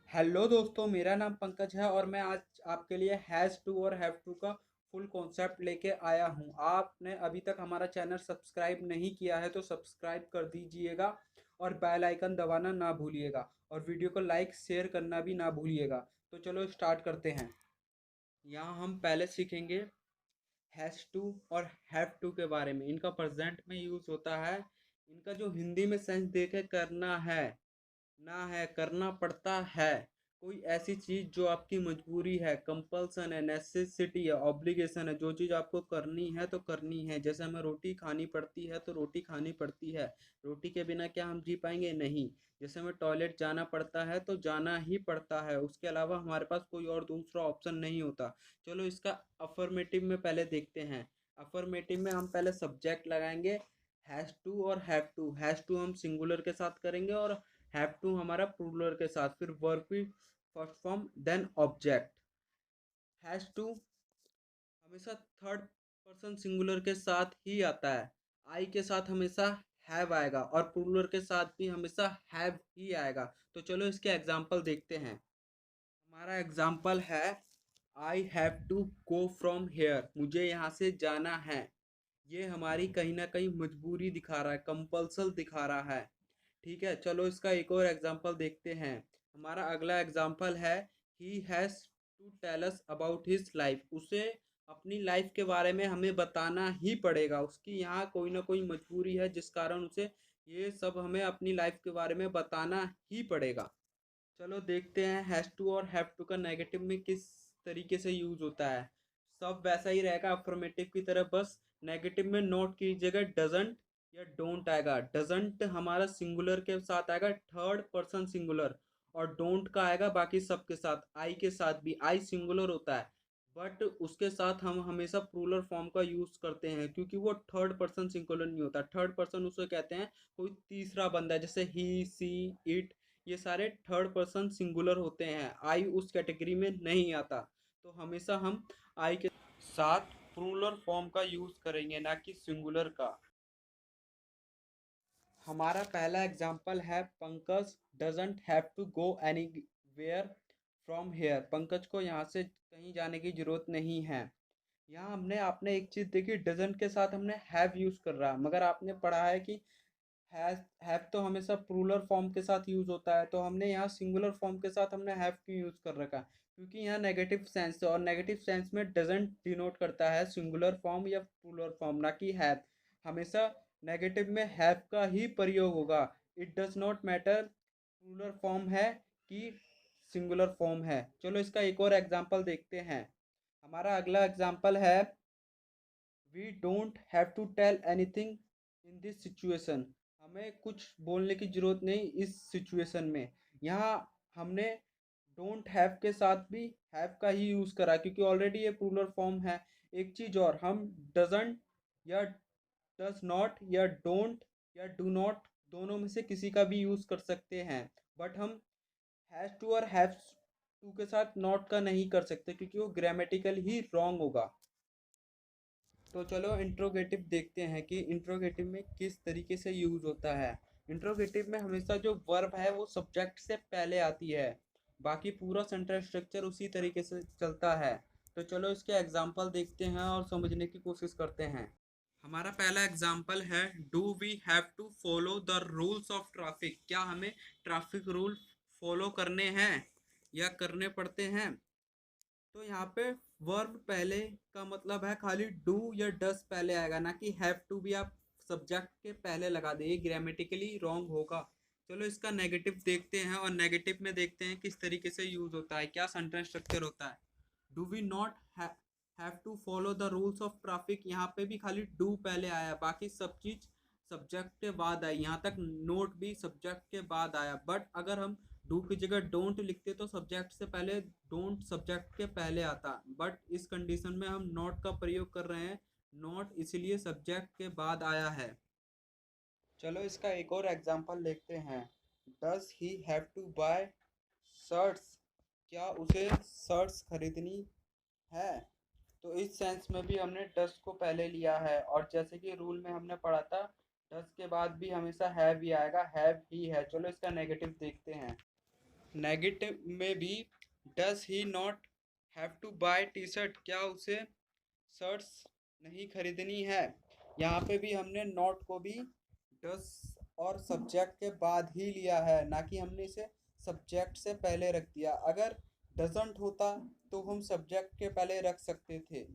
Hello दोस्तों, मेरा नाम पंकज है और मैं आज आपके लिए हैज़ टू और हैव टू का फुल कॉन्सेप्ट लेके आया हूँ। आपने अभी तक हमारा चैनल सब्सक्राइब नहीं किया है तो सब्सक्राइब कर दीजिएगा और बेल आइकन दबाना ना भूलिएगा और वीडियो को लाइक शेयर करना भी ना भूलिएगा। तो चलो स्टार्ट करते हैं। यहाँ हम पहले सीखेंगे हैज़ टू और हैव टू के बारे में। इनका प्रेजेंट में यूज़ होता है। इनका जो हिंदी में सेंस देके करना है ना है, करना पड़ता है। कोई ऐसी चीज जो आपकी मजबूरी है, कंपल्सन है, नेसेसिटी है, ऑब्लिगेशन है, जो चीज आपको करनी है तो करनी है। जैसे हमें रोटी खानी पड़ती है तो रोटी खानी पड़ती है। रोटी के बिना क्या हम जी पाएंगे? नहीं। जैसे हमें टॉयलेट जाना पड़ता है तो जाना ही पड़ता है, उसके अलावा हमारे पास कोई और दूसरा ऑप्शन नहीं होता। चलो इसका अफर्मेटिव में पहले देखते हैं। अफर्मेटिव में हम पहले सब्जेक्ट लगाएंगे हैज टू और हैव टू। हैज टू हम सिंगुलर के साथ करेंगे और हैव टू हमारा प्लूरल के साथ। फिर वर्ब की first form then object. Has to हमेशा थर्ड पर्सन सिंगुलर के साथ ही आता है। आई के साथ हमेशा हैव आएगा और प्लूरल के साथ भी हमेशा हैव ही आएगा। तो चलो इसके एग्जाम्पल देखते हैं। हमारा एग्जाम्पल है I have to go from here. मुझे यहाँ से जाना है। ये हमारी कहीं ना कहीं मजबूरी दिखा रहा है, कंपल्सन दिखा रहा है। ठीक है, चलो इसका एक और एग्जाम्पल देखते हैं। हमारा अगला एग्जाम्पल है he has to tell us about his life. उसे अपनी लाइफ के बारे में हमें बताना ही पड़ेगा। उसकी यहाँ कोई ना कोई मजबूरी है जिस कारण उसे ये सब हमें अपनी लाइफ के बारे में बताना ही पड़ेगा। चलो देखते हैं हैज़ टू और हैव टू का नेगेटिव में किस तरीके से यूज होता है। सब वैसा ही रहेगा अफर्मेटिव की तरह, बस नेगेटिव में नोट कीजिएगा डजंट या डोंट आएगा। डजंट हमारा सिंगुलर के साथ आएगा, थर्ड पर्सन सिंगुलर। और डोंट का आएगा बाकी सब के साथ। आई के साथ भी, आई सिंगुलर होता है बट उसके साथ हम हमेशा प्लूरल फॉर्म का यूज करते हैं क्योंकि वो थर्ड पर्सन सिंगुलर नहीं होता। थर्ड पर्सन उसे कहते हैं कोई तीसरा बंदा, जैसे ही, सी, इट, ये सारे थर्ड पर्सन सिंगुलर होते हैं। आई उस कैटेगरी में नहीं आता। तो हमेशा हम आई के साथ प्लूरल फॉर्म का यूज करेंगे, ना कि सिंगुलर का। हमारा पहला एग्जाम्पल है Pankaj doesn't have to go anywhere from here. Pankaj को यहाँ से कहीं जाने की जरूरत नहीं है। यहाँ हमने आपने एक चीज देखी, डजंट के साथ हमने हैव यूज कर रहा है, मगर आपने पढ़ा है कि हैव तो हमेशा प्लूरल फॉर्म के साथ यूज होता है। तो हमने यहाँ सिंगुलर फॉर्म के साथ हमने हैव क्यों यूज कर रखा है? क्योंकि यहाँ नेगेटिव सेंस है और नेगेटिव सेंस में डजंट डिनोट करता है सिंगुलर फॉर्म या प्लूरल फॉर्म, ना कि हैव। हमेशा नेगेटिव में हैव का ही प्रयोग होगा। It does not matter plural form है कि सिंगुलर फॉर्म है। चलो इसका एक और एग्जाम्पल देखते हैं। हमारा अगला एग्जाम्पल है we don't have to tell anything in this situation. हमें कुछ बोलने की जरूरत नहीं इस सिचुएशन में। यहाँ हमने डोंट हैव के साथ भी हैव का ही यूज करा क्योंकि ऑलरेडी ये प्लूरल फॉर्म है। एक चीज और, हम डजंट या डज नॉट या डोंट या डू नॉट दोनों में से किसी का भी यूज कर सकते हैं। बट हम हैज टू और हैव टू के साथ नॉट का नहीं कर सकते क्योंकि वो ग्रामेटिकल ही रॉन्ग होगा। तो चलो इंट्रोगेटिव देखते हैं कि इंट्रोगेटिव में किस तरीके से यूज होता है। इंट्रोगेटिव में हमेशा जो वर्ब है वो सब्जेक्ट से पहले आती है, बाकी पूरा सेंटेंस स्ट्रक्चर उसी तरीके से चलता है। तो चलो इसके एग्जाम्पल देखते हैं और समझने की कोशिश करते हैं। हमारा पहला एग्जाम्पल है do we have to follow the rules of traffic. क्या हमें ट्रैफिक रूल फॉलो करने हैं या करने पड़ते हैं? तो यहाँ पे वर्ब पहले का मतलब है खाली डू या डस पहले आएगा, ना कि हैव टू भी आप सब्जेक्ट के पहले लगा दे, ये ग्रामेटिकली रॉन्ग होगा। चलो इसका नेगेटिव देखते हैं और नेगेटिव में देखते हैं किस तरीके से यूज होता है, क्या सेंटेंस स्ट्रक्चर होता है। Do we not have to follow the rules of traffic. यहाँ पे भी खाली डू पहले आया, बाकी सब चीज सब्जेक्ट के बाद आई। यहाँ तक नोट भी सब्जेक्ट के बाद आया। बट अगर हम डू की जगह डोंट लिखते तो सब्जेक्ट से पहले डोंट सब्जेक्ट के पहले आता। बट इस कंडीशन में हम नॉट का प्रयोग कर रहे हैं, नॉट इसलिए सब्जेक्ट के बाद आया है। चलो इसका एक और एग्जांपल देखते हैं। Does he have to buy shirts. क्या उसे शर्ट्स खरीदनी है? तो इस सेंस में भी हमने डस को पहले लिया है और जैसे कि रूल में हमने पढ़ा था, डस के बाद भी हमेशा हैव ही आएगा, हैव ही है। चलो इसका नेगेटिव देखते हैं। नेगेटिव में भी does he not have to buy T shirt, क्या उसे शर्ट्स नहीं खरीदनी है। यहाँ पे भी हमने नॉट को भी डस और सब्जेक्ट के बाद ही लिया है, ना कि हमने इसे सब्जेक्ट से पहले रख दिया। अगर डजंट होता तो हम सब्जेक्ट के पहले रख सकते थे।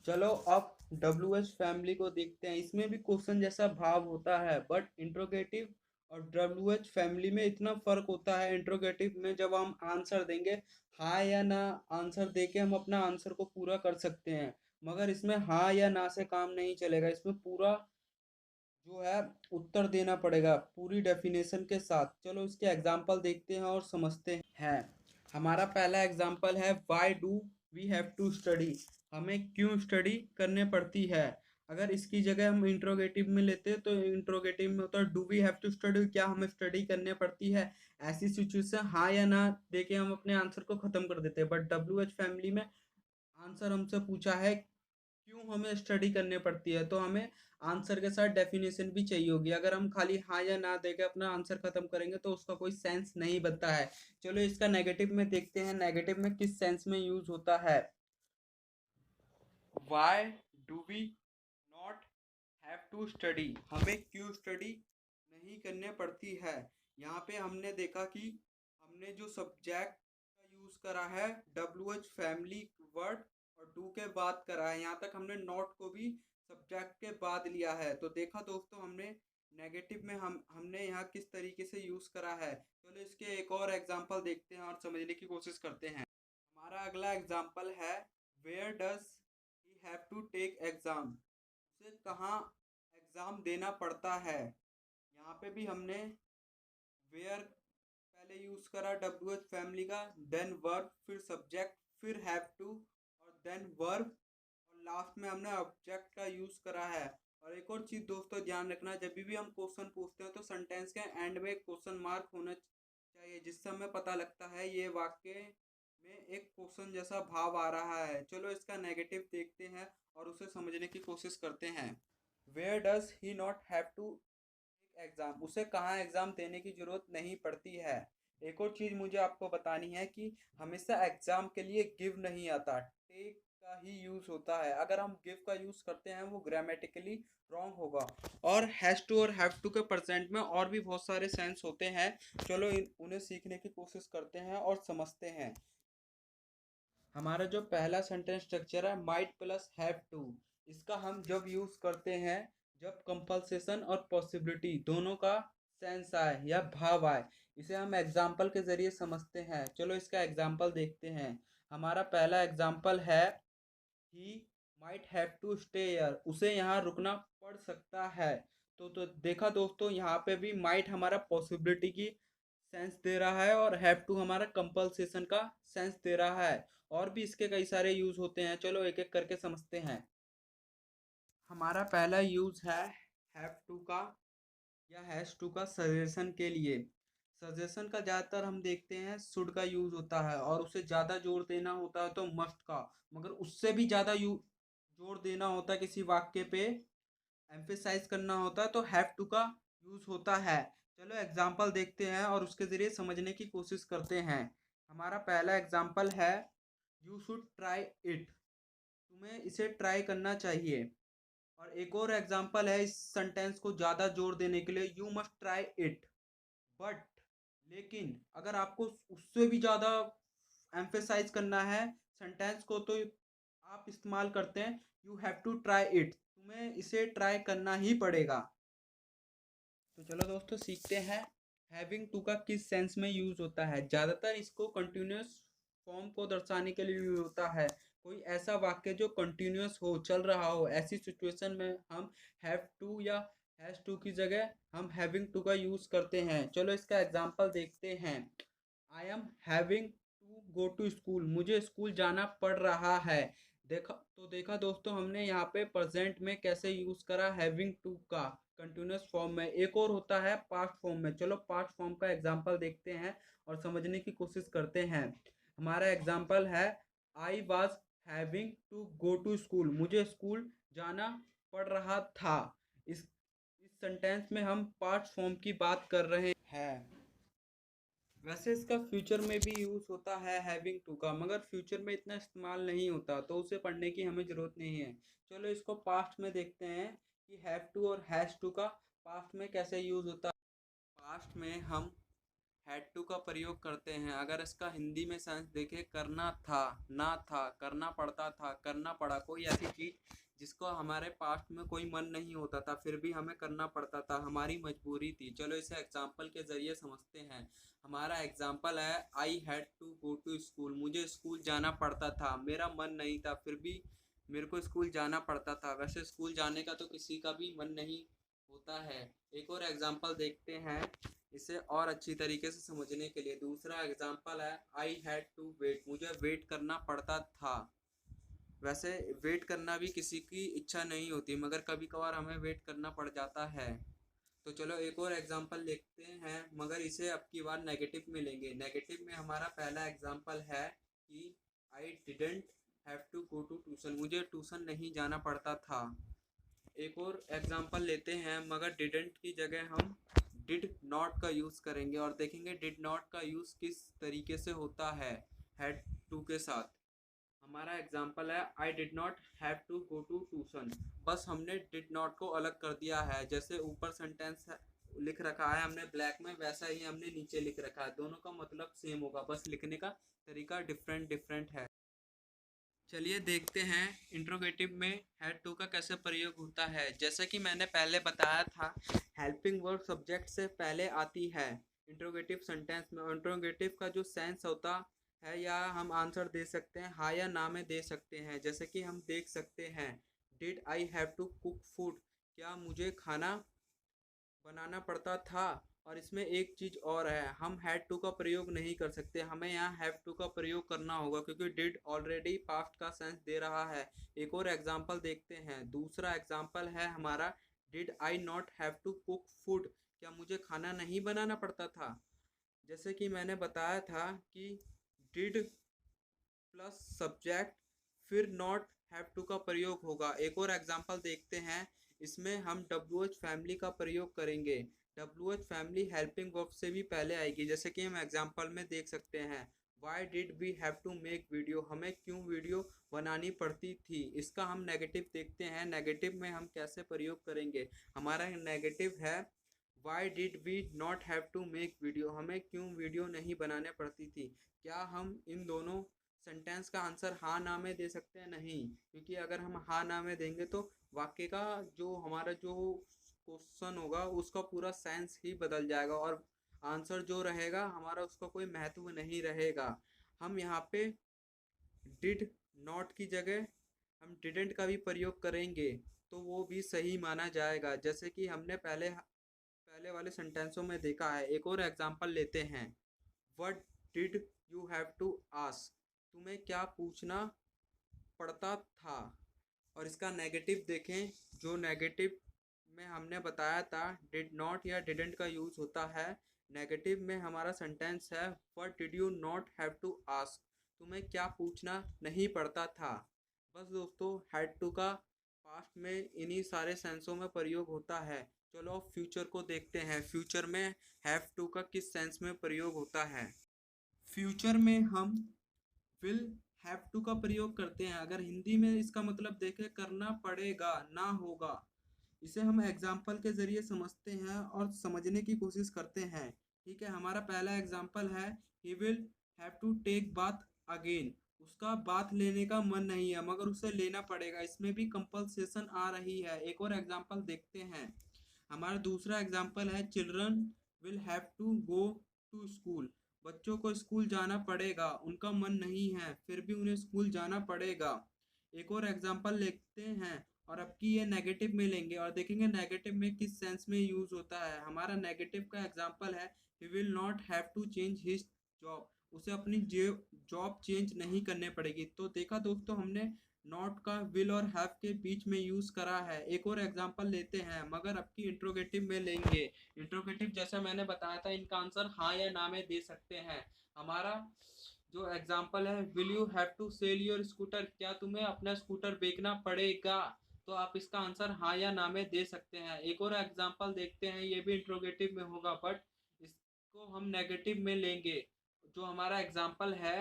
चलो अब डब्ल्यू एच फैमिली को देखते हैं। इसमें भी क्वेश्चन जैसा भाव होता है, बट इंट्रोगेटिव और डब्ल्यू एच फैमिली में इतना फर्क होता है। इंट्रोगेटिव में जब हम आंसर देंगे, हाँ या ना आंसर देके हम अपना आंसर को पूरा कर सकते हैं, मगर इसमें हाँ या ना से काम नहीं चलेगा। इसमें पूरा जो है उत्तर देना पड़ेगा पूरी डेफिनेशन के साथ। चलो इसके एग्जाम्पल देखते हैं और समझते हैं। हमारा पहला एग्जाम्पल है why do we have to study, हमें क्यों स्टडी करने पड़ती है। अगर इसकी जगह हम इंट्रोगेटिव में लेते तो इंट्रोगेटिव में होता है do we have to study, क्या हमें स्टडी करने पड़ती है। ऐसी सिचुएशन हाँ या ना देके हम अपने आंसर को खत्म कर देते हैं। बट डब्ल्यू एच फैमिली में आंसर हमसे पूछा है क्यों हमें स्टडी करनी पड़ती है, तो हमें आंसर के साथ डेफिनेशन भी चाहिए होगी। अगर हम खाली हाँ या ना देकर अपना आंसर खत्म करेंगे तो उसका कोई सेंस नहीं बनता है। चलो इसका नेगेटिव में देखते हैं, नेगेटिव में किस सेंस में यूज होता है। Why do we not have to study, हमें क्यों स्टडी नहीं करने पड़ती है। यहाँ पे हमने देखा कि हमने जो सब्जेक्ट का यूज करा है डब्ल्यू एच फैमिली वर्ड और डू के बाद करा है। यहाँ तक हमने नॉट को भी सब्जेक्ट के बाद लिया है। तो देखा दोस्तों हमने नेगेटिव में हमने यहाँ किस तरीके से यूज करा है। चलो इसके एक और एग्जांपल देखते हैं और समझने की कोशिश करते हैं। हमारा अगला एग्जांपल है where does he have to take exam, उसे कहाँ एग्जाम देना पड़ता है। यहाँ पे भी हमने वेयर पहले यूज करा डब्ल्यू एच फैमिली का, देन वर्ब, फिर सब्जेक्ट, फिर हैव टू और देन वर्ब, और लास्ट में हमने ऑब्जेक्ट का यूज करा है। और एक और चीज दोस्तों ध्यान रखना, जब भी हम क्वेश्चन पूछते हैं तो सेंटेंस के एंड में क्वेश्चन मार्क होना चाहिए, जिससे हमें पता लगता है ये वाक्य में एक क्वेश्चन जैसा भाव आ रहा है। चलो इसका नेगेटिव देखते हैं और उसे समझने की कोशिश करते हैं। Where does he not have to exam, उसे कहाँ एग्जाम देने की जरूरत नहीं पड़ती है। एक और चीज मुझे आपको बतानी है कि हमेशा एग्जाम के लिए गिव नहीं आता, टेक का ही यूज होता है। अगर हम गिव का यूज करते हैं वो ग्रामेटिकली रॉन्ग होगा। और हैज टू और हैव टू के प्रेजेंट में और भी बहुत सारे सेंस होते हैं। चलो उन्हें सीखने की कोशिश करते हैं और समझते हैं। हमारा जो पहला सेंटेंस स्ट्रक्चर है माइट प्लस हैव टू, इसका हम जब यूज करते हैं जब कंपल्सेशन और पॉसिबिलिटी दोनों का सेंस आए या भाव आए। इसे हम एग्जाम्पल के जरिए समझते हैं। चलो इसका एग्जाम्पल देखते हैं। हमारा पहला एग्जाम्पल है he might have to stay here, उसे यहाँ रुकना पड़ सकता है। तो देखा दोस्तों यहाँ पे भी माइट हमारा पॉसिबिलिटी की सेंस दे रहा है और हैव टू हमारा कंपल्सेशन का सेंस दे रहा है। और भी इसके कई सारे यूज होते हैं, चलो एक एक करके समझते हैं। हमारा पहला यूज है हैव टू का या हैज टू का सजेशन के लिए। सजेशन का ज़्यादातर हम देखते हैं शुड का यूज होता है, और उसे ज़्यादा जोर देना होता है तो मस्ट का। मगर उससे भी ज़्यादा जोर देना होता है किसी वाक्य पे, एम्फेसाइज करना होता है तो हैव टू का यूज होता है। चलो एग्जाम्पल देखते हैं और उसके ज़रिए समझने की कोशिश करते हैं। हमारा पहला एग्जाम्पल है यू शुड ट्राई इट, तुम्हें इसे ट्राई करना चाहिए। और एक और एग्जाम्पल है इस सेंटेंस को ज़्यादा जोर देने के लिए, you must try it. But लेकिन अगर आपको उससे भी ज़्यादा एम्फेसाइज करना है सेंटेंस को, तो आप इस्तेमाल करते हैं you have to try it, तुम्हें इसे ट्राई करना ही पड़ेगा। तो चलो दोस्तों सीखते हैं हैविंग टू का किस सेंस में यूज होता है। ज़्यादातर इसको कंटिन्यूस फॉर्म को दर्शाने के लिए यूज होता है। कोई ऐसा वाक्य जो कंटिन्यूस हो, चल रहा हो, ऐसी सिचुएशन में हम हैव टू या हैज टू की जगह हम हैविंग टू का यूज करते हैं। चलो इसका एग्जांपल देखते हैं। I am having to go to school, मुझे स्कूल जाना पड़ रहा है। देखा दोस्तों हमने यहाँ पे प्रेजेंट में कैसे यूज करा हैविंग टू का कंटिन्यूस फॉर्म में। एक और होता है पास्ट फॉर्म में। चलो पास्ट फॉर्म का एग्जांपल देखते हैं और समझने की कोशिश करते हैं। हमारा एग्जांपल है I was having to go to school, मुझे स्कूल जाना पड़ रहा था। इस सेंटेंस में हम पास्ट फॉर्म की बात कर रहे हैं। वैसे इसका फ्यूचर में भी यूज़ होता है हैविंग टू का, मगर फ्यूचर में इतना इस्तेमाल नहीं होता, तो उसे पढ़ने की हमें ज़रूरत नहीं है। चलो इसको पास्ट में देखते हैं कि हैव टू और हैज़ टू का पास्ट में कैसे यूज़ होता है। पास्ट में हम हैड टू का प्रयोग करते हैं। अगर इसका हिंदी में सेंस देखें, करना था, ना था, करना पड़ता था, करना पड़ा, कोई ऐसी चीज़ जिसको हमारे पास्ट में कोई मन नहीं होता था फिर भी हमें करना पड़ता था, हमारी मजबूरी थी। चलो इसे एग्जाम्पल के ज़रिए समझते हैं। हमारा एग्जाम्पल है I had to go to school. मुझे स्कूल जाना पड़ता था, मेरा मन नहीं था फिर भी मेरे को स्कूल जाना पड़ता था। वैसे स्कूल जाने का तो किसी का भी मन नहीं होता है। एक और एग्जाम्पल देखते हैं इसे और अच्छी तरीके से समझने के लिए। दूसरा एग्जाम्पल है आई हैड टू वेट। मुझे वेट करना पड़ता था। वैसे वेट करना भी किसी की इच्छा नहीं होती, मगर कभी कभार हमें वेट करना पड़ जाता है। तो चलो एक और एग्जाम्पल देखते हैं, मगर इसे अब की बार नेगेटिव में लेंगे। नेगेटिव में हमारा पहला एग्जाम्पल है कि I didn't have to go to tuition. मुझे ट्यूशन नहीं जाना पड़ता था। एक और एग्जांपल लेते हैं, मगर डिडंट की जगह हम डिड नॉट का यूज़ करेंगे और देखेंगे डिड नॉट का यूज़ किस तरीके से होता है हैड टू के साथ। हमारा एग्जांपल है I did not have to go to tuition. बस हमने डिड नॉट को अलग कर दिया है। जैसे ऊपर सेंटेंस लिख रखा है हमने ब्लैक में, वैसा ही हमने नीचे लिख रखा है। दोनों का मतलब सेम होगा, बस लिखने का तरीका डिफरेंट डिफरेंट है। चलिए देखते हैं इंट्रोगेटिव में हैड टू का कैसे प्रयोग होता है। जैसे कि मैंने पहले बताया था, हेल्पिंग वर्ब सब्जेक्ट से पहले आती है इंट्रोगेटिव सेंटेंस में। इंट्रोगेटिव का जो सेंस होता है, या हम आंसर दे सकते हैं हाँ या ना में दे सकते हैं। जैसे कि हम देख सकते हैं did I have to cook food. क्या मुझे खाना बनाना पड़ता था। और इसमें एक चीज़ और है, हम हैड टू का प्रयोग नहीं कर सकते, हमें यहाँ हैव टू का प्रयोग करना होगा क्योंकि डिड ऑलरेडी पास्ट का सेंस दे रहा है। एक और एग्जांपल देखते हैं। दूसरा एग्जांपल है हमारा did I not have to cook food. क्या मुझे खाना नहीं बनाना पड़ता था। जैसे कि मैंने बताया था कि डिड प्लस सब्जेक्ट फिर नॉट हैव टू का प्रयोग होगा। एक और एग्जांपल देखते हैं। इसमें हम डब्ल्यू एच फैमिली का प्रयोग करेंगे। W H family helping verb से भी पहले आएगी। जैसे कि हम एग्जांपल में देख सकते हैं why did we have to make video. हमें क्यों वीडियो बनानी पड़ती थी। इसका हम नेगेटिव देखते हैं। नेगेटिव में हम कैसे प्रयोग करेंगे। हमारा नेगेटिव है why did we not have to make video. हमें क्यों वीडियो नहीं बनाने पड़ती थी। क्या हम इन दोनों सेंटेंस का आंसर हाँ ना में दे सकते हैं। नहीं, क्योंकि अगर हम हाँ ना में देंगे तो वाक्य का जो हमारा जो क्वेश्चन होगा उसका पूरा सेंस ही बदल जाएगा और आंसर जो रहेगा हमारा उसका कोई महत्व नहीं रहेगा। हम यहाँ पे डिड नॉट की जगह हम डिडेंट का भी प्रयोग करेंगे तो वो भी सही माना जाएगा, जैसे कि हमने पहले पहले वाले सेंटेंसों में देखा है। एक और एग्जांपल लेते हैं। What did you have to ask. तुम्हें क्या पूछना पड़ता था। और इसका नेगेटिव देखें। जो नेगेटिव में हमने बताया था डिड नॉट या डिडंट का यूज़ होता है। नेगेटिव में हमारा सेंटेंस है what did you not have to ask. तुम्हें क्या पूछना नहीं पड़ता था। बस दोस्तों हैड टू का पास्ट में इन्हीं सारे सेंसों में प्रयोग होता है। चलो अब फ्यूचर को देखते हैं। फ्यूचर में हैव टू का किस सेंस में प्रयोग होता है। फ्यूचर में हम विल हैव टू का प्रयोग करते हैं। अगर हिंदी में इसका मतलब देखें करना पड़ेगा ना होगा। इसे हम एग्जाम्पल के ज़रिए समझते हैं और समझने की कोशिश करते हैं। ठीक है, हमारा पहला एग्जाम्पल है he will have to take bath again. उसका बाथ लेने का मन नहीं है मगर उसे लेना पड़ेगा। इसमें भी कंपलसेशन आ रही है। एक और एग्जाम्पल देखते हैं। हमारा दूसरा एग्जाम्पल है children will have to go to school. बच्चों को स्कूल जाना पड़ेगा, उनका मन नहीं है फिर भी उन्हें स्कूल जाना पड़ेगा। एक और एग्जांपल लेते हैं और अब की ये नेगेटिव में लेंगे और देखेंगे नेगेटिव में किस सेंस में यूज होता है। हमारा नेगेटिव का एग्जांपल है he will not have to change his job. उसे अपनी जॉब चेंज नहीं करने पड़ेगी। तो देखा दोस्तों, हमने नॉट का विल और हैव के बीच में यूज करा है। एक और एग्जांपल लेते हैं, मगर अब की इंट्रोगेटिव में लेंगे। इंट्रोगेटिव जैसा मैंने बताया था, इनका आंसर हाँ या ना में दे सकते हैं। हमारा जो एग्जांपल है will you have to sell your scooter. क्या तुम्हें अपना स्कूटर बेचना पड़ेगा। तो आप इसका आंसर हाँ या ना में दे सकते हैं। एक और एग्जांपल देखते हैं, ये भी इंट्रोगेटिव में होगा बट इसको इसको हम नेगेटिव में लेंगे। जो हमारा एग्जाम्पल है,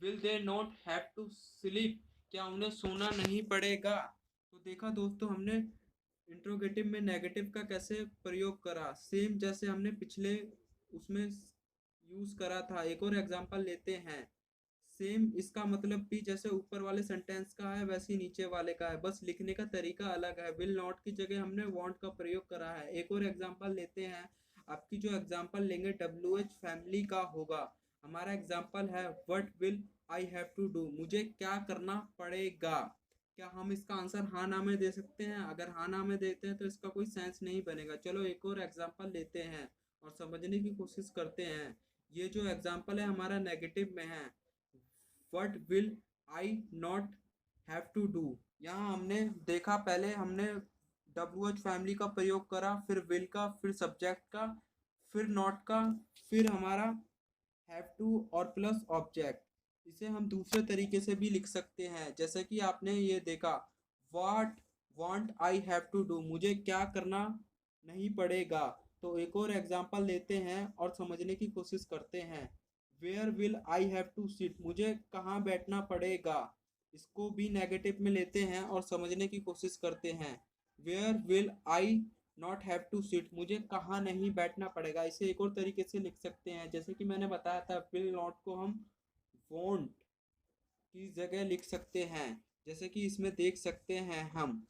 will they not have to sleep, क्या उन्हें सोना नहीं पड़ेगा। तो देखा दोस्तों, हमने इंट्रोगेटिव में नेगेटिव का कैसे प्रयोग करा, सेम जैसे हमने पिछले उसमें यूज करा था। एक और एग्जांपल लेते हैं। सेम इसका मतलब भी जैसे ऊपर वाले सेंटेंस का है वैसे ही नीचे वाले का है, बस लिखने का तरीका अलग है। विल नॉट की जगह हमने वांट का प्रयोग करा है। एक और एग्जांपल लेते हैं। आपकी जो एग्जांपल लेंगे WH फैमिली का होगा। हमारा एग्जांपल है what will I have to do, मुझे क्या करना पड़ेगा। क्या हम इसका आंसर हाँ ना में दे सकते हैं? अगर हाँ ना में देते हैं तो इसका कोई सेंस नहीं बनेगा। चलो एक और एग्जांपल लेते हैं और समझने की कोशिश करते हैं। ये जो एग्जांपल है हमारा नेगेटिव में है। What will I not have to do. यहाँ हमने देखा, पहले हमने WH फैमिली का प्रयोग करा, फिर विल का, फिर सब्जेक्ट का, फिर नॉट का, फिर हमारा हैव टू और प्लस ऑब्जेक्ट। इसे हम दूसरे तरीके से भी लिख सकते हैं, जैसे कि आपने ये देखा, what want I have to do, मुझे क्या करना नहीं पड़ेगा। तो एक और एग्जांपल लेते हैं और समझने की कोशिश करते हैं। Where will I have to sit, मुझे कहाँ बैठना पड़ेगा। इसको भी नेगेटिव में लेते हैं और समझने की कोशिश करते हैं। Where will I not have to sit, मुझे कहाँ नहीं बैठना पड़ेगा। इसे एक और तरीके से लिख सकते हैं, जैसे कि मैंने बताया था, विल नॉट को हम वोंट की जगह लिख सकते हैं, जैसे कि इसमें देख सकते हैं हम।